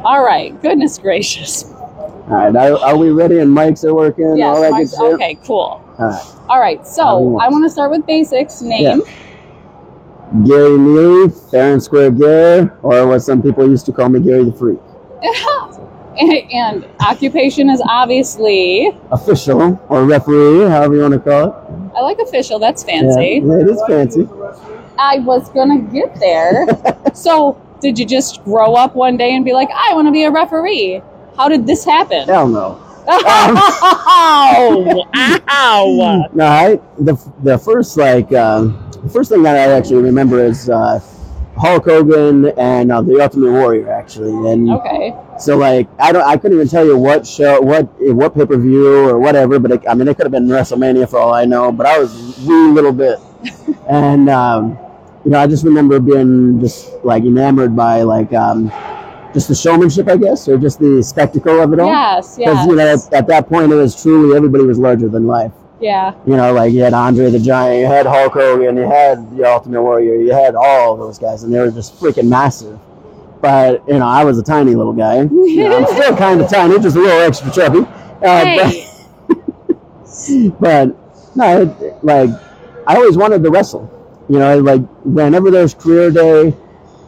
All right. Goodness gracious. All right, are we ready? And mics are working. Yes. All that good shit? Okay. Cool. All right. All right. So I want to start with basics. Name. Yeah. Gary Neely, fair and square Gary, or what some people used to call me, Gary the Freak. And occupation is obviously official or referee, however you want to call it. I like official. That's fancy. Yeah, it is fancy. I was gonna get there. So, did you just grow up one day and be like, I want to be a referee? How did this happen? Hell no. Ow! No, the first first thing that I actually remember is Hulk Hogan and the Ultimate Warrior, actually. And okay. So I couldn't even tell you what show, what pay-per-view or whatever, but it could have been WrestleMania for all I know. But I was a wee little bit, and I just remember being just enamored by just the showmanship, I guess, or just the spectacle of it all. Yes. Because at that point it was truly everybody was larger than life. Yeah. You had Andre the Giant, you had Hulk Hogan, you had the Ultimate Warrior, you had all those guys, and they were just freaking massive. But, I was a tiny little guy. I'm still kind of tiny, just a little extra chubby. But no, I always wanted to wrestle. Whenever there's career day,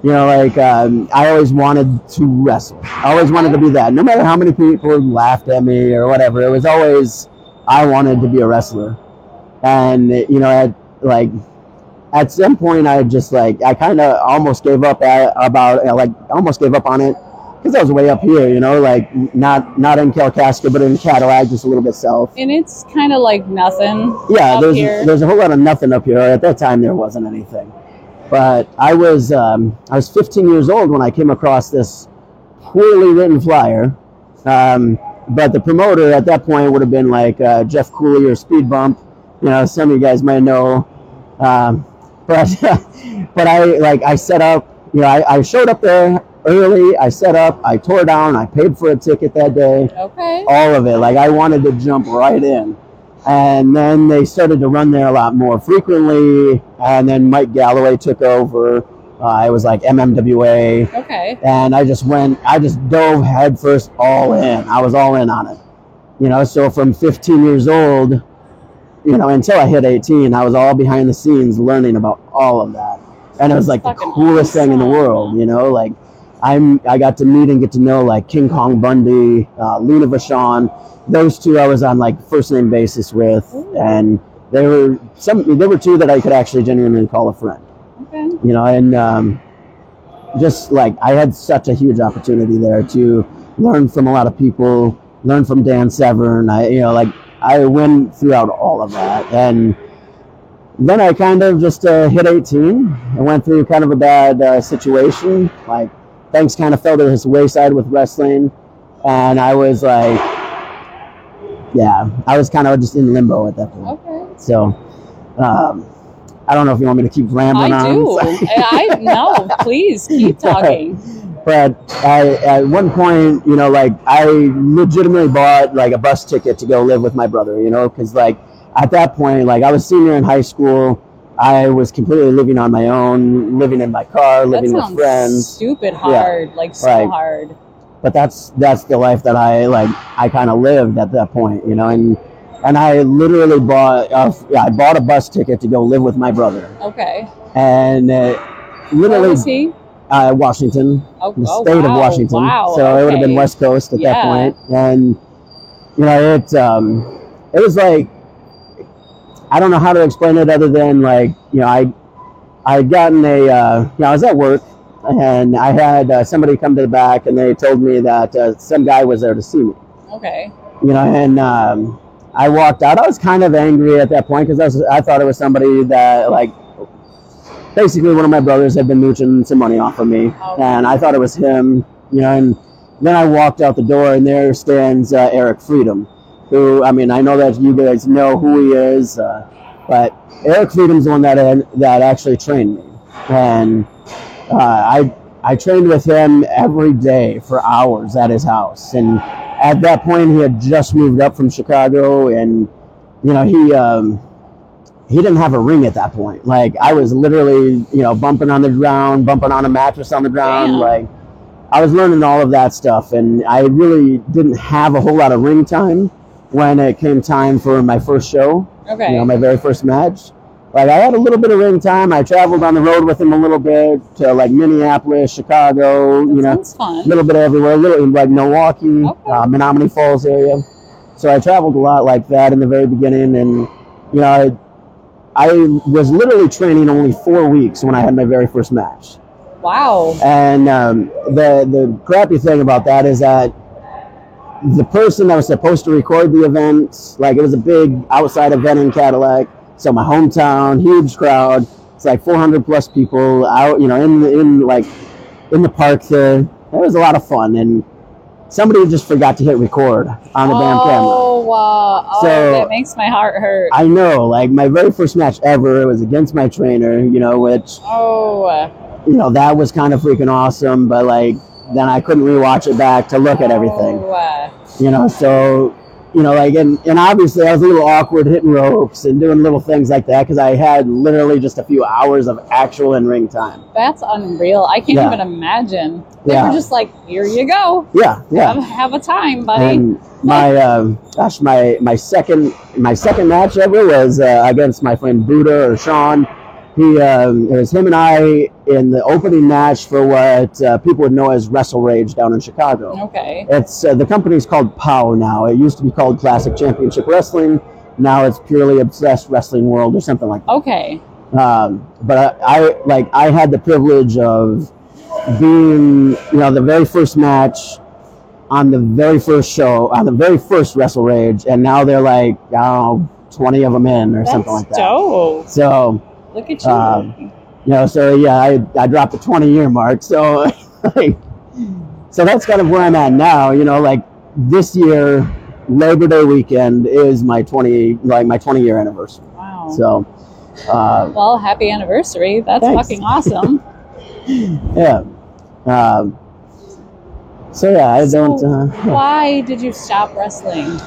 I always wanted to wrestle. I always wanted to be that. No matter how many people laughed at me or whatever, it was always, I wanted to be a wrestler. And, at some point, I just I kind of almost gave up almost gave up on it because I was way up here, not in Kalkaska, but in Cadillac, just a little bit south. And it's kind of like nothing. Yeah, there's a whole lot of nothing up here. At that time, there wasn't anything. But I was 15 years old when I came across this poorly written flyer. But the promoter at that point would have been Jeff Cooley or Speed Bump. Some of you guys might know. But I set up, I showed up there early, I set up, I tore down, I paid for a ticket that day. Okay. All of it. I wanted to jump right in. And then they started to run there a lot more frequently. And then Mike Galloway took over. It was MMWA. Okay. And I just dove headfirst all in. I was all in on it. So from 15 years old, until I hit 18, I was all behind the scenes learning about all of that. And it was the coolest thing in the world, I got to meet and get to know King Kong Bundy, Luna Vachon. Those two I was on first name basis with. Ooh. And there were two that I could actually genuinely call a friend. Okay. And just I had such a huge opportunity there to learn from a lot of people, learn from Dan Severn. I went throughout all of that, and then I kind of just hit 18. I went through kind of a bad situation. Things kind of fell to the wayside with wrestling, and I was I was kind of just in limbo at that point. Okay. So, I don't know if you want me to keep rambling on. I do. No, please keep talking. But at one point, I legitimately bought a bus ticket to go live with my brother, because at that point, I was senior in high school. I was completely living on my own, living in my car, living with friends. Stupid hard, so hard. But that's the life that I kind of lived at that point, and I literally bought a bus ticket to go live with my brother. Okay. And literally. Where was he? Washington, the state of Washington. Wow, so it would have been West Coast at that point. And, it was I don't know how to explain it other than I had gotten I was at work and I had somebody come to the back and they told me that some guy was there to see me. Okay. And I walked out. I was kind of angry at that point because I thought it was somebody that basically one of my brothers had been mooching some money off of me, and I thought it was him, and then I walked out the door, and there stands Eric Freedom, who, I know that you guys know who he is, but Eric Freedom's the one that actually trained me, and I trained with him every day for hours at his house, and at that point, he had just moved up from Chicago, and, he didn't have a ring at that point. I was literally, bumping on the ground, bumping on a mattress on the ground, I was learning all of that stuff, and I really didn't have a whole lot of ring time when it came time for my first show. Okay. You know, my very first match. Like, I had a little bit of ring time. I traveled on the road with him a little bit to, like, Minneapolis, Chicago, That you know, sounds fun. a little bit everywhere, a little, like, Milwaukee, Okay. Menominee Falls area. So I traveled a lot like that in the very beginning, and, you know, I was literally training only 4 weeks when I had my very first match. Wow. And the crappy thing about that is that the person that was supposed to record the event, like, it was a big outside event in Cadillac, so my hometown, huge crowd. It's like 400 plus people out, you know, in the park there. It was a lot of fun, and somebody just forgot to hit record on the damn camera. Oh, wow. Oh, So- that makes my heart hurt. I know, like, my very first match ever, it was against my trainer, you know, which, Oh. you know, that was kind of freaking awesome, but, like, then I couldn't rewatch it back to look at everything. Oh. You know, so, you know, like, and obviously I was a little awkward hitting ropes and doing little things like that because I had literally just a few hours of actual in-ring time. That's unreal. I can't Yeah. even imagine. They Yeah. were just like, here you go. Yeah, yeah. Have a time, buddy. And my second match ever was against my friend Buddha or Sean. It was him and I in the opening match for what people would know as Wrestle Rage down in Chicago. Okay. It's the company's called POW now. It used to be called Classic Championship Wrestling. Now it's purely Obsessed Wrestling World or something like that. Okay. But I had the privilege of being, you know, the very first match on the very first show, on the very first Wrestle Rage, and now they're like, I don't know, 20 of them in or something like that. Dope. So, Look at you. you know, so yeah, I dropped the 20-year mark. So, like, so that's kind of where I'm at now. You know, like, this year, Labor Day weekend is my 20-year anniversary. Wow. So, Well, happy anniversary. That's Thanks. fucking awesome. yeah. So yeah, I don't. Yeah. Why did you stop wrestling?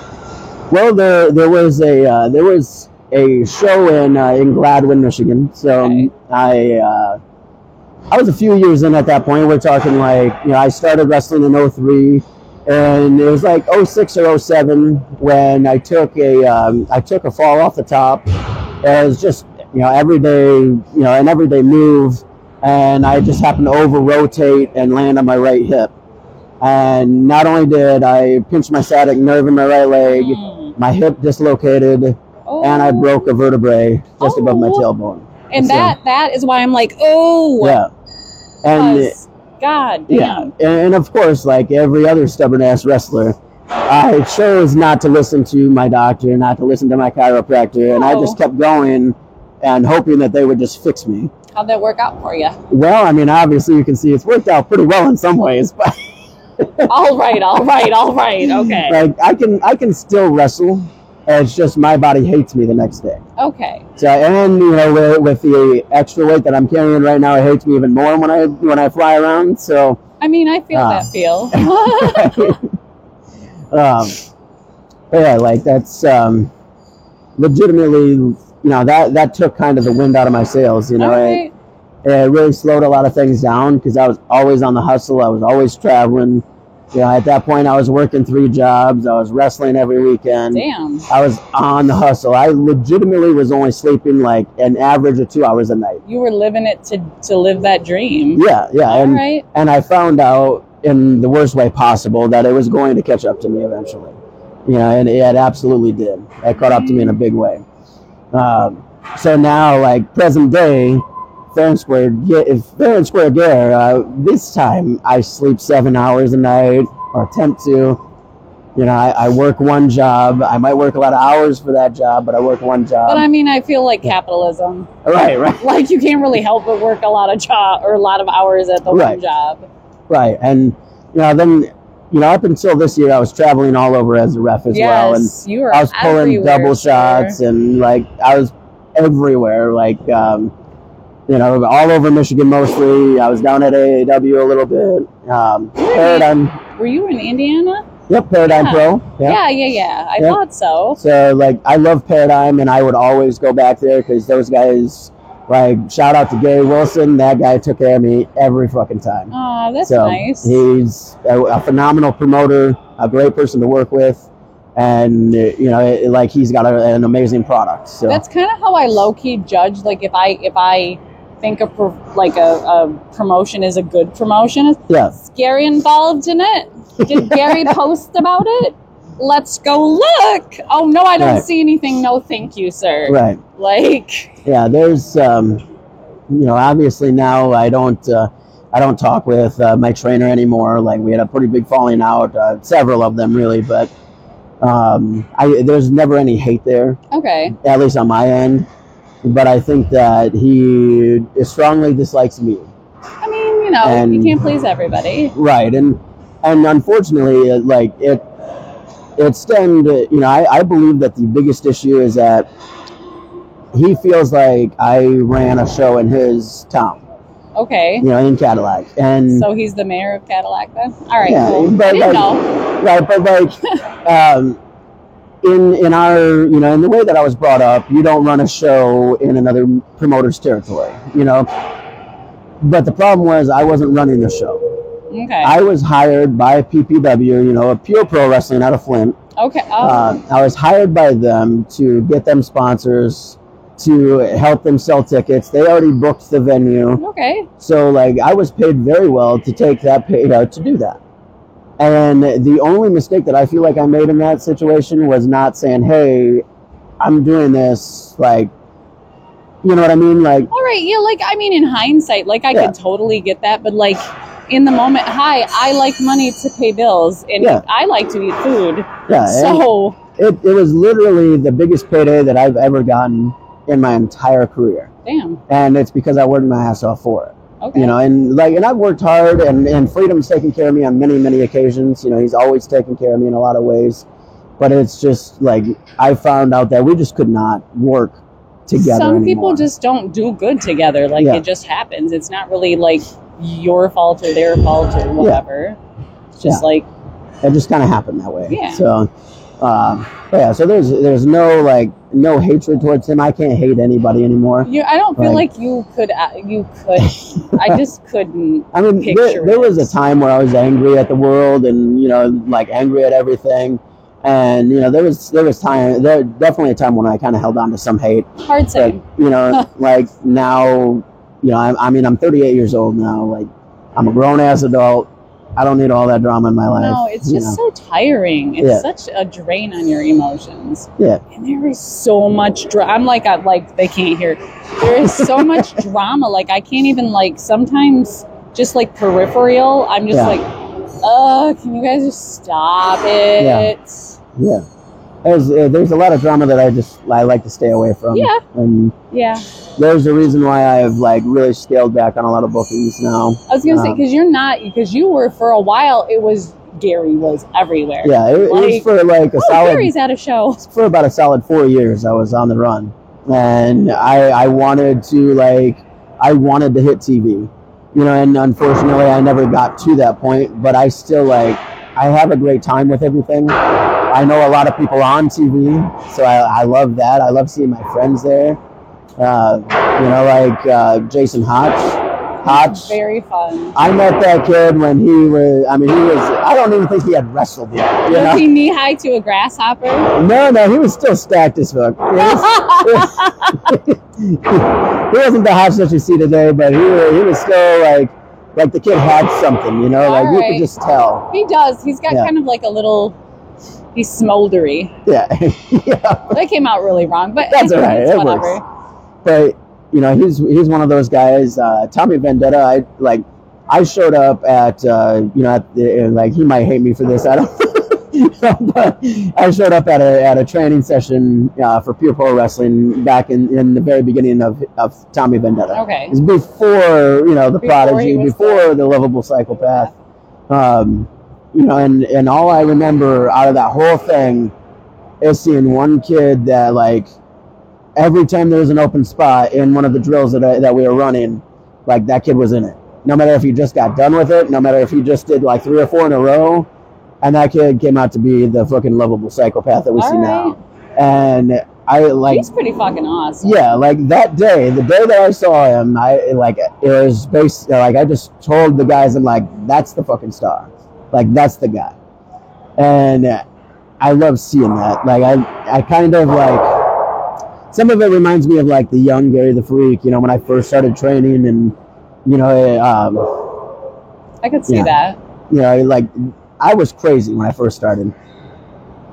Well, there was a show in Gladwin, Michigan. So Okay. I was a few years in at that point. We're talking like, you know, I started wrestling in 03, and it was like 06 or 07 when I took a fall off the top. It was just, you know, an everyday move, and I just happened to over rotate and land on my right hip. And not only did I pinch my sciatic nerve in my right leg, my hip dislocated, Oh. and I broke a vertebrae just above my Oh. tailbone. And So, that is why I'm like, oh. yeah. And 'cause God damn. yeah, and of course, like every other stubborn ass wrestler, I chose not to listen to my doctor, not to listen to my chiropractor, and I Oh. just kept going and hoping that they would just fix me. How'd that work out for you? Well, I mean, obviously you can see it's worked out pretty well in some ways, but all right. Okay. like I can still wrestle. It's just my body hates me the next day. Okay. So, and you know, with the extra weight that I'm carrying right now, it hates me even more when I fly around. So, I mean, I feel that feel. but yeah, like that's legitimately, you know, that took kind of the wind out of my sails. You know, All right. it really slowed a lot of things down because I was always on the hustle. I was always traveling. You know, at that point, I was working 3 jobs. I was wrestling every weekend. Damn. I was on the hustle. I legitimately was only sleeping like an average of 2 hours a night. You were living it to live that dream. Yeah, yeah. All And, right. and I found out in the worst way possible that it was going to catch up to me eventually. You know, and it absolutely did. It caught up to me in a big way. So now, like present day, fair and square gear, this time I sleep 7 hours a night, or attempt to. You know, I work one job. I might work a lot of hours for that job, but I work one job. But I mean, I feel like capitalism. Right. Like you can't really help but work a lot of hours at the Right. one job. Right. And, you know, then, you know, up until this year, I was traveling all over as a ref as well. And Yes, you were. I was pulling everywhere, double sir. shots, and like I was everywhere, like you know, all over Michigan mostly. I was down at AAW a little bit. Paradigm, Were you in Indiana? yep, Paradigm Yeah. Pro. Yeah. Yeah. I Yeah. thought so. So like I love Paradigm, and I would always go back there because those guys Like, shout out to Gary Wilson. That guy took care of me every fucking time. Oh, that's So nice. he's a phenomenal promoter, a great person to work with, and like he's got an amazing product. So That's kind of how I low key judge. Like if I think a promotion is a good promotion, yeah, is Gary involved in it? Did Gary post about it? Let's go look. Oh no, I don't Right. see anything. No, thank you, sir. right. Like, Yeah, there's obviously now I don't talk with my trainer anymore. Like, we had a pretty big falling out, several of them really, but there's never any hate there, okay, at least on my end. But I think that he strongly dislikes me. I mean, you And- can't please everybody. Right, and unfortunately, like it stemmed. I believe that the biggest issue is that he feels like I ran a show in his town, Okay, in Cadillac, and so he's the mayor of Cadillac then. All right, Yeah, cool. but I didn't like- know. right, but like in our in the way that I was brought up, you don't run a show in another promoter's territory, But the problem was I wasn't running the show. Okay, I was hired by PPW, a Pure Pro Wrestling out of Flint. okay. Oh, I was hired by them to get them sponsors, to help them sell tickets. They already booked the venue. okay. So, like, I was paid very well to take that pay to do that. And the only mistake that I feel like I made in that situation was not saying, hey, I'm doing this, like, you know what I mean? Like, All right, yeah, like, I mean, in hindsight, like, I Yeah. could totally get that, but, like, in the moment, hi, I like money to pay bills, and Yeah. I like to eat food, yeah. so, It was literally the biggest payday that I've ever gotten in my entire career. damn, And it's because I worked my ass off for it. okay. And I've worked hard, and Freedom's taken care of me on many, many occasions. He's always taken care of me in a lot of ways. But it's just, like, I found out that we just could not work together Some anymore. people just don't do good together, like, Yeah. it just happens. It's not really, like, your fault or their fault or whatever. It's just, Yeah. like, It just kind of happened that way. Yeah. So, but yeah. So there's no hatred towards him. I can't hate anybody anymore. I don't feel Like- like you could, I just couldn't. I mean, Picture there was it. a time where I was angry at the world and, like, angry at everything. And, there was definitely a time when I kind of held on to some hate. Hard But, saying. like now, I'm 38 years old now. Like, I'm a grown ass adult. I don't need all that drama in my life. No, it's you just know. so tiring. It's Yeah. such a drain on your emotions. Yeah. And there is so much drama. I'm like, they can't hear. There is so much drama. Like, I can't even, like, sometimes just, like, peripheral. I'm just Yeah. like, can you guys just stop it? Yeah. There's a lot of drama that I like to stay away from. Yeah. And Yeah. there's a reason why I've, like, really scaled back on a lot of bookings now. I was going to say, because you were, for a while, Gary was everywhere. Yeah, it was Like, for like a Oh, solid Gary's at a show. for about a solid 4 years. I was on the run, and I wanted to hit TV, and unfortunately I never got to that point. But I still I have a great time with everything. I know a lot of people on TV, so I love that. I love seeing my friends there. Jason Hotch. Very fun. I met that kid when he was. I don't even think he had wrestled yet. You know? Was he knee high to a grasshopper? No, he was still stacked as fuck. He wasn't the Hotch that you see today, but he was still like the kid had something, you Alright. could just tell. He does. He's got Yeah. kind of like a little. He's smoldery. Yeah, yeah. That came out really wrong, but That's all right. it's It whatever. But he's one of those guys. Tommy Vendetta. I showed up at he might hate me for this. I don't. But I showed up at a training session for Pure Pro Wrestling back in the very beginning of Tommy Vendetta. Okay. It was before the Before Prodigy, he was before the Lovable Psychopath. And all I remember out of that whole thing is seeing one kid that every time there was an open spot in one of the drills that we were running, that kid was in it. No matter if he just got done with it, no matter if he just did 3 or 4 in a row, and that kid came out to be the fucking Lovable Psychopath that we see now. And I like. He's pretty fucking awesome. Yeah, like that day, the day that I saw him, it was based. Like I just told the guys, I'm like, that's the fucking star. Like that's the guy, and I love seeing that. Like I kind of like. Some of it reminds me of like the young Gary the Freak. You know, when I first started training, and you know, I could see that. You know, like I was crazy when I first started.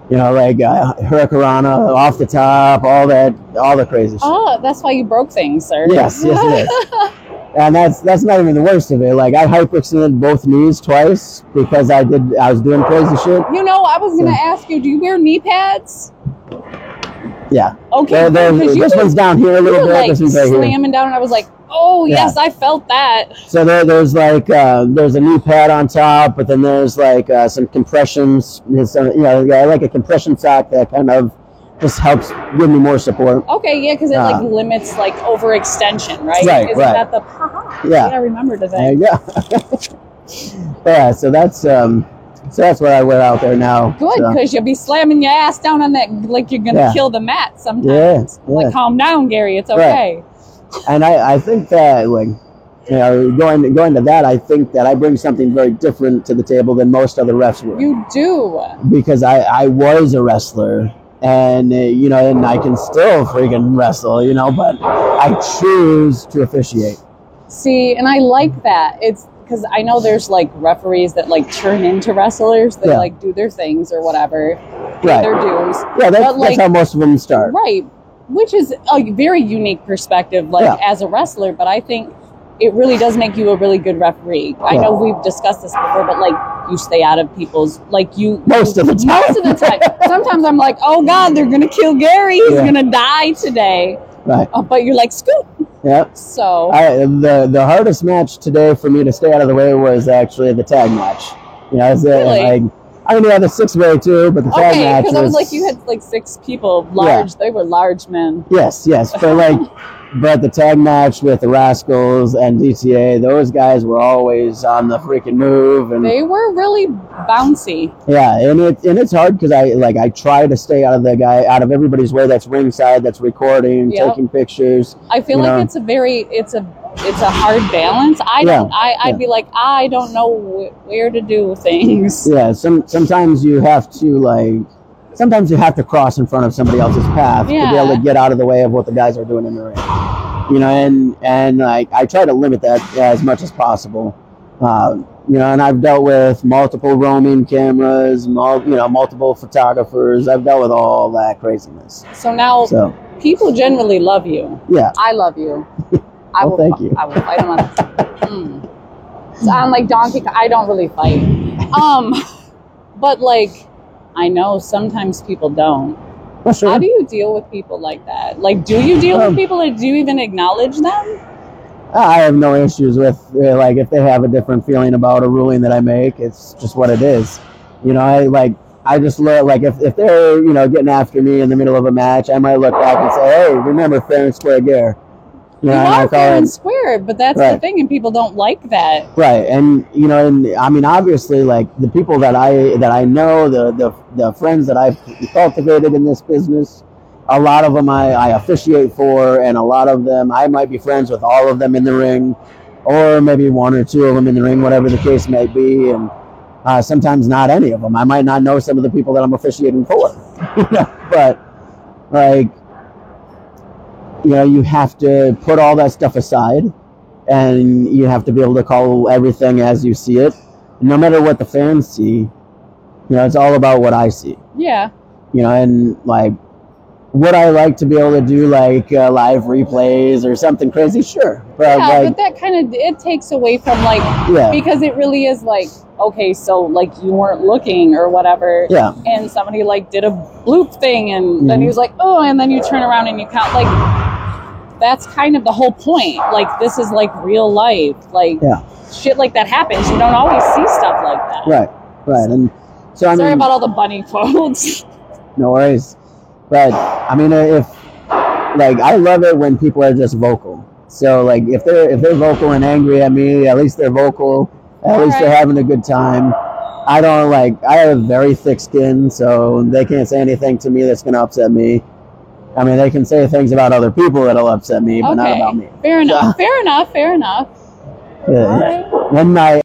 You know, like Hurricanrana, off the top, all the crazy shit. Oh, that's why you broke things, sir. Yes, it is. And that's not even the worst of it. Like I hyperextended both knees twice because I was doing crazy shit. You know, I was gonna ask you, do you wear knee pads? Yeah. Okay. This one's down here a little bit. Like this one's right slamming down, and I was like, oh yes, I felt that. So there's like there's a knee pad on top, but then there's like some compressions. I like a compression sock that kind of just helps give me more support. Okay, yeah, because it like limits like overextension, right? Right, Isn't that the? Yeah, I remember that. Yeah. So that's what I wear out there now. Good, because you'll be slamming your ass down on that like you're gonna kill the mat sometimes. Yeah. Like, calm down, Gary. It's okay. Right. And I think that like, you know, going to that, I think that I bring something very different to the table than most other refs would. You do. Because I was a wrestler, and you know, and I can still freaking wrestle, you know, but I choose to officiate. See, and I like that. It's because I know there's like referees that like turn into wrestlers that like do their things or whatever, pay their dues. Yeah, that's how most of them start. Right, which is a very unique perspective, like as a wrestler. But I think it really does make you a really good referee. I know we've discussed this before, but like you stay out of people's most of the time. Most of the time. Sometimes I'm like, oh God, they're gonna kill Gary. He's gonna die today. Right. But you're like, scoot. Yep. So the hardest match today for me to stay out of the way was actually the tag match. You know, like I mean, yeah, the 6-way too, but the tag match. Because I was like, you had like 6 people, large. Yeah. They were large men. Yes, but the tag match with the Rascals and DTA, those guys were always on the freaking move, and they were really bouncy. Yeah, and it's hard because I try to stay out of everybody's way that's ringside, that's recording, taking pictures. I feel like it's a hard balance. I'd be like, I don't know where to do things. Yeah, sometimes you have to cross in front of somebody else's path to be able to get out of the way of what the guys are doing in the ring. You know, and I try to limit that as much as possible. You know, and I've dealt with multiple roaming cameras, multiple photographers. I've dealt with all that craziness. So now people generally love you. Yeah. I love you. Thank you. I will fight them on So I'm like Donkey Kong. I don't really fight. But like, I know sometimes people don't. Well, sure. How do you deal with people like that? Like, do you deal with people, or do you even acknowledge them? I have no issues with like if they have a different feeling about a ruling that I make. It's just what it is. You know, I just look like if they're getting after me in the middle of a match, I might look back and say, hey, remember fair and square gear. You are fair and square, but that's the thing, and people don't like that. Right, and I mean, obviously, like the people that I know, the friends that I've cultivated in this business, a lot of them I officiate for, and a lot of them I might be friends with all of them in the ring, or maybe 1 or 2 of them in the ring, whatever the case may be, and sometimes not any of them. I might not know some of the people that I'm officiating for, but like. You have to put all that stuff aside, and you have to be able to call everything as you see it. No matter what the fans see, it's all about what I see. Yeah. And like, would I like to be able to do like live replays or something crazy? Sure. But but that kind of, it takes away from because it really is like, okay, so like you weren't looking or whatever. Yeah. And somebody like did a bloop thing, and then he was like, oh, and then you turn around and you count that's kind of the whole point. Like, this is like real life. Like, shit like that happens. You don't always see stuff like that. Right. And so sorry about all the bunny quotes. No worries. But I mean, I love it when people are just vocal. So like, if they're vocal and angry at me, at least they're vocal. At least they're having a good time. I have very thick skin, so they can't say anything to me that's going to upset me. I mean, they can say things about other people that'll upset me, but not about me. Fair enough. Fair enough. Fair enough. Yeah. All right. When my